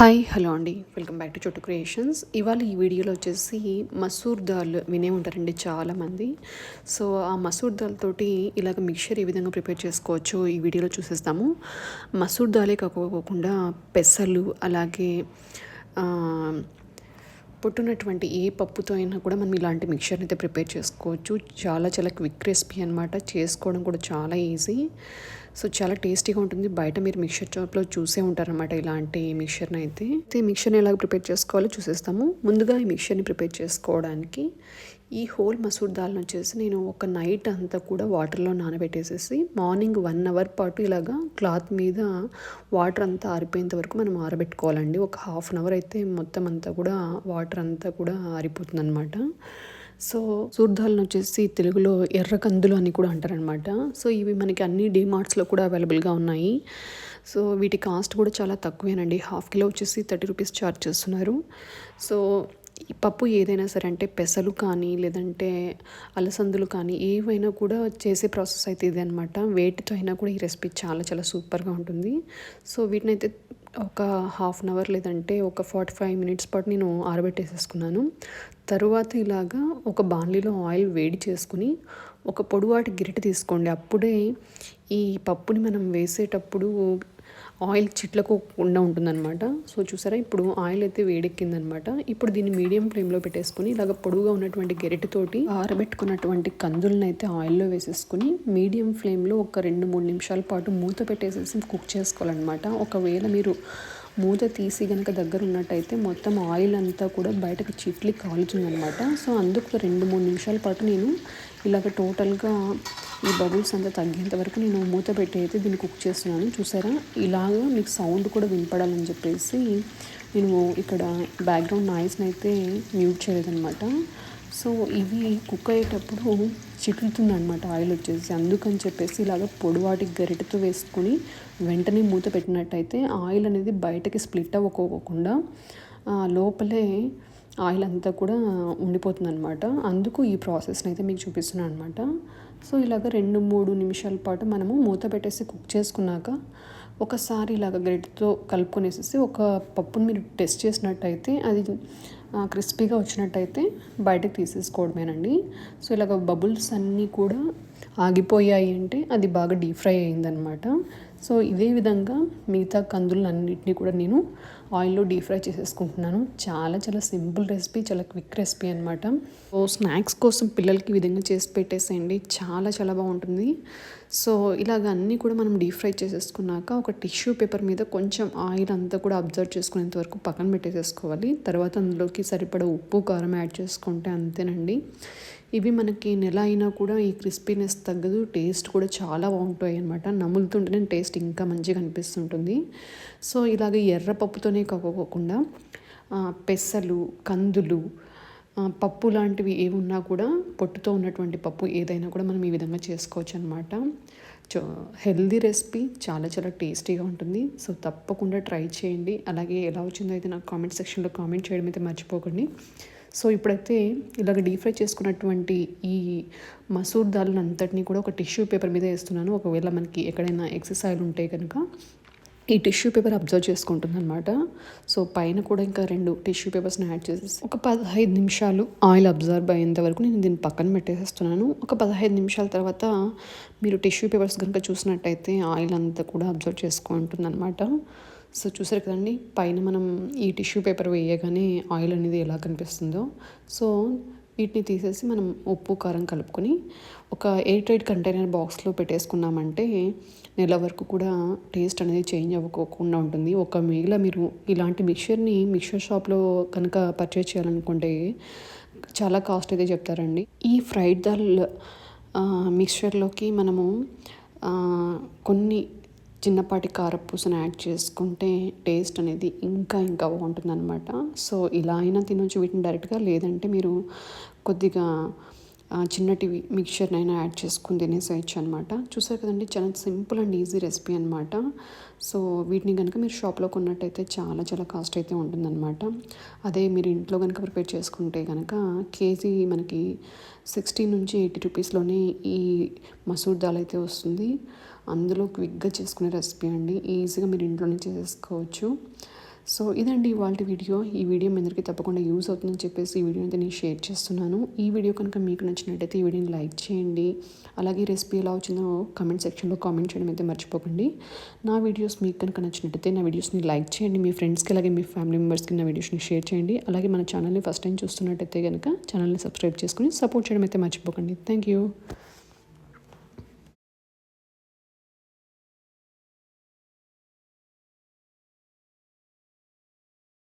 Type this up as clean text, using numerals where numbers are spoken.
Hi hello అండి, welcome back to చోటు creations. ఇవాళ ఈ వీడియోలో వచ్చేసి మసూర్ దాల్ వినే ఉంటారండి చాలామంది. సో ఆ మసూర్ దాల్ తోటి ఇలాగ మిక్చర్ ఏ విధంగా ప్రిపేర్ చేసుకోవచ్చో ఈ వీడియోలో చూసేస్తాము. మసూర్ దాలే కాకోకుండా పెసలు, అలాగే పొట్టున్నటువంటి ఏ పప్పుతో అయినా కూడా మనం ఇలాంటి మిక్చర్ని అయితే ప్రిపేర్ చేసుకోవచ్చు. చాలా చాలా క్విక్ రెసిపీ అనమాట, చేసుకోవడం కూడా చాలా ఈజీ. సో చాలా టేస్టీగా ఉంటుంది. బయట మీరు మిక్చర్ షాప్లో చూసే ఉంటారనమాట ఇలాంటి మిక్చర్ని అయితే. మిక్చర్ని ఎలాగ ప్రిపేర్ చేసుకోవాలో చూసేస్తాము. ముందుగా ఈ మిక్చర్ని ప్రిపేర్ చేసుకోవడానికి ఈ హోల్ మసూర్ దాల్ని వచ్చేసి నేను ఒక నైట్ అంతా కూడా వాటర్లో నానబెట్టేసేసి మార్నింగ్ 1 అవర్ పాటు ఇలాగా క్లాత్ మీద వాటర్ అంతా ఆరిపోయేంత వరకు మనం ఆరబెట్టుకోవాలండి. ఒక హాఫ్ అన్ అవర్ అయితే మొత్తం అంతా కూడా వాటర్ అంతా కూడా ఆరిపోతుంది అనమాట. సో మసూర్ దాల్ని వచ్చేసి తెలుగులో ఎర్ర కందులు అని కూడా అంటారనమాట. సో ఇవి మనకి అన్ని డీమార్ట్స్లో కూడా అవైలబుల్గా ఉన్నాయి. సో వీటి కాస్ట్ కూడా చాలా తక్కువేనండి. హాఫ్ కిలో వచ్చేసి 30 రూపీస్ ఛార్జ్ చేస్తున్నారు. సో ఈ పప్పు ఏదైనా సరే, అంటే పెసలు కానీ లేదంటే అలసందులు కానీ ఏవైనా కూడా చేసే ప్రాసెస్ అయితే ఇదే అనమాట. వేటితో అయినా కూడా ఈ రెసిపీ చాలా చాలా సూపర్గా ఉంటుంది. సో వీటినైతే ఒక హాఫ్ అన్ అవర్ లేదంటే ఒక 45 మినిట్స్ పాటు నేను ఆరబెట్టేసేసుకున్నాను. తరువాత ఇలాగా ఒక బాణలిలో ఆయిల్ వేడి చేసుకుని ఒక పొడువాటి గిరిట తీసుకోండి. అప్పుడే ఈ పప్పుని మనం వేసేటప్పుడు ఆయిల్ చిట్లకోకుండా ఉంటుందన్నమాట. సో చూసారా, ఇప్పుడు ఆయిల్ అయితే వేడెక్కిందనమాట. ఇప్పుడు దీన్ని మీడియం ఫ్లేమ్లో పెట్టేసుకుని ఇలాగ పొడుగా ఉన్నటువంటి గెరిటతోటి ఆరబెట్టుకున్నటువంటి కందులను అయితే ఆయిల్లో వేసేసుకుని మీడియం ఫ్లేమ్లో ఒక 2-3 నిమిషాల పాటు మూత పెట్టేసేసి కుక్ చేసుకోవాలన్నమాట. ఒకవేళ మీరు మూత తీసి కనుక దగ్గర ఉన్నట్టయితే మొత్తం ఆయిల్ అంతా కూడా బయటకు చిట్లి కాలుతుందనమాట. సో అందుకు 2-3 నిమిషాల పాటు నేను ఇలాగ టోటల్గా ఈ బబుల్స్ అంతా తగ్గేంత వరకు నేను మూత పెట్టి అయితే దీన్ని కుక్ చేస్తున్నాను. చూసారా, ఇలాగ మీకు సౌండ్ కూడా వినపడాలని చెప్పేసి నేను ఇక్కడ బ్యాక్గ్రౌండ్ నాయిస్ని అయితే మ్యూట్ చేయలేదన్నమాట. సో ఇవి కుక్ అయ్యేటప్పుడు చిట్లుతుందనమాట ఆయిల్ వచ్చేసి. అందుకని చెప్పేసి ఇలాగ పొడివాటి గరిటెతో వేసుకొని వెంటనే మూత పెట్టినట్టయితే ఆయిల్ అనేది బయటకి స్ప్లిట్ అవ్వకోకుండా లోపలే ఆయిల్ అంతా కూడా ఉండిపోతుంది అనమాట. అందుకు ఈ ప్రాసెస్ని అయితే మీకు చూపిస్తున్నాను అనమాట. సో ఇలాగ 2-3 నిమిషాల పాటు మనము మూత పెట్టేసి కుక్ చేసుకున్నాక ఒకసారి ఇలాగ గరిటెతో కలుపుకొనేసేసి ఒక పప్పుని మీరు టెస్ట్ చేసినట్టయితే అది క్రిస్పీగా వచ్చినట్టయితే బయటకు తీసేసుకోవడమేనండి. సో ఇలాగ బబుల్స్ అన్నీ కూడా ఆగిపోయాయి అంటే అది బాగా డీప్ ఫ్రై అయిందనమాట. సో ఇదే విధంగా మిగతా కందులన్నింటినీ కూడా నేను ఆయిల్లో డీప్ ఫ్రై చేసేసుకుంటున్నాను. చాలా చాలా సింపుల్ రెసిపీ, చాలా క్విక్ రెసిపీ అనమాట. సో స్నాక్స్ కోసం పిల్లలకి ఈ విధంగా చేసి పెట్టేసేయండి, చాలా చాలా బాగుంటుంది. సో ఇలాగ అన్నీ కూడా మనం డీప్ ఫ్రై చేసేసుకున్నాక ఒక టిష్యూ పేపర్ మీద కొంచెం ఆయిల్ అంతా కూడా అబ్జర్వ్ చేసుకునేంత వరకు పక్కన పెట్టేసేసుకోవాలి. తర్వాత అందులోకి సరిపడా ఉప్పు, కారం యాడ్ చేసుకుంటే అంతేనండి. ఇవి మనకి నెల అయినా కూడా ఈ క్రిస్పీనెస్ తగ్గదు, టేస్ట్ కూడా చాలా బాగుంటాయి అనమాట. నములుతుంటేనే టేస్ట్ ఇంకా మంచిగా అనిపిస్తుంటుంది. సో ఇలాగ ఎర్రపప్పుతోనే కాకోకుండా పెసలు, కందులు, పప్పు లాంటివి ఏవి ఉన్నా కూడా పొట్టుతో ఉన్నటువంటి పప్పు ఏదైనా కూడా మనం ఈ విధంగా చేసుకోవచ్చు అనమాట. హెల్దీ రెసిపీ, చాలా చాలా టేస్టీగా ఉంటుంది. సో తప్పకుండా ట్రై చేయండి. అలాగే ఎలా వచ్చిందో అయితే నాకు కామెంట్ సెక్షన్లో కామెంట్ చేయడం అయితే మర్చిపోకండి. సో ఇప్పుడైతే ఇలాగ డీప్ ఫ్రై చేసుకున్నటువంటి ఈ మసూర్ దాల్ అంతటినీ కూడా ఒక టిష్యూ పేపర్ మీద వేస్తున్నాను. ఒకవేళ మనకి ఎక్కడైనా ఎక్సెస్ ఆయిల్ ఉంటే కనుక ఈ టిష్యూ పేపర్ అబ్జర్వ్ చేసుకుంటుంది అనమాట. సో పైన కూడా ఇంకా 2 టిష్యూ పేపర్స్ని యాడ్ చేసేసి ఒక 15 నిమిషాలు ఆయిల్ అబ్జర్వ్ అయ్యేంత వరకు నేను దీన్ని పక్కన పెట్టేసేస్తున్నాను. ఒక 15 నిమిషాల తర్వాత మీరు టిష్యూ పేపర్స్ కనుక చూసినట్టయితే ఆయిల్ అంతా కూడా అబ్జర్వ్ చేసుకుంటుంది అనమాట. సో చూసారు కదండి, పైన మనం ఈ టిష్యూ పేపర్ వేయగానే ఆయిల్ అనేది ఎలా కనిపిస్తుందో. సో వీటిని తీసేసి మనం ఉప్పు, కారం కలుపుకొని ఒక ఎయిర్ టైట్ కంటైనర్ బాక్స్లో పెట్టేసుకున్నామంటే నెల వరకు కూడా టేస్ట్ అనేది చేంజ్ అవ్వకోకుండా ఉంటుంది. ఒకవేళ మీరు ఇలాంటి మిక్చర్ షాప్లో కనుక పర్చేజ్ చేయాలనుకుంటే చాలా కాస్ట్ అయితే చెప్తారండి. ఈ ఫ్రైడ్ దాల్ మిక్చర్లోకి మనము కొన్ని చిన్నపాటి కారపూసను యాడ్ చేసుకుంటే టేస్ట్ అనేది ఇంకా ఇంకా బాగుంటుందన్నమాట. సో ఇలా అయినా తినొచ్చు వీటిని డైరెక్ట్గా, లేదంటే మీరు కొద్దిగా చిన్నటివి మిక్చర్నైనా యాడ్ చేసుకుని తినేసేయచ్చు అనమాట. చూసారు కదండి, చాలా సింపుల్ అండ్ ఈజీ రెసిపీ అనమాట. సో వీటిని కనుక మీరు షాప్లో కొన్నట్టయితే చాలా చాలా కాస్ట్ అయితే ఉంటుందన్నమాట. అదే మీరు ఇంట్లో కనుక ప్రిపేర్ చేసుకుంటే కనుక కేజీ మనకి 60 నుంచి 80 రూపీస్లోనే ఈ మసూర్ దాల్ అయితే వస్తుంది. అందులో క్విక్గా చేసుకునే రెసిపీ అండి, ఈజీగా మీరు ఇంట్లోనే చేసేసుకోవచ్చు. సో ఇదండి ఇవాళ వీడియో. ఈ వీడియో మీ అందరికీ తప్పకుండా యూజ్ అవుతుందని చెప్పేసి ఈ వీడియో అయితే నేను షేర్ చేస్తున్నాను. ఈ వీడియో కనుక మీకు నచ్చినట్టయితే ఈ వీడియోని లైక్ చేయండి. అలాగే రెసిపీ ఎలా వచ్చిందో కామెంట్ సెక్షన్లో కామెంట్ చేయడం అయితే మర్చిపోకండి. నా వీడియోస్ మీకు కనుక నచ్చినట్టయితే నా వీడియోస్ని లైక్ చేయండి. మీ ఫ్రెండ్స్కి అలాగే మీ ఫ్యామిలీ మెంబర్స్కి నా వీడియోస్ని షేర్ చేయండి. అలాగే మన ఛానల్ని ఫస్ట్ టైం చూస్తున్నట్టయితే కనుక ఛానల్ని సబ్స్క్రైబ్ చేసుకుని సపోర్ట్ చేయడం అయితే మర్చిపోకండి. Thank you.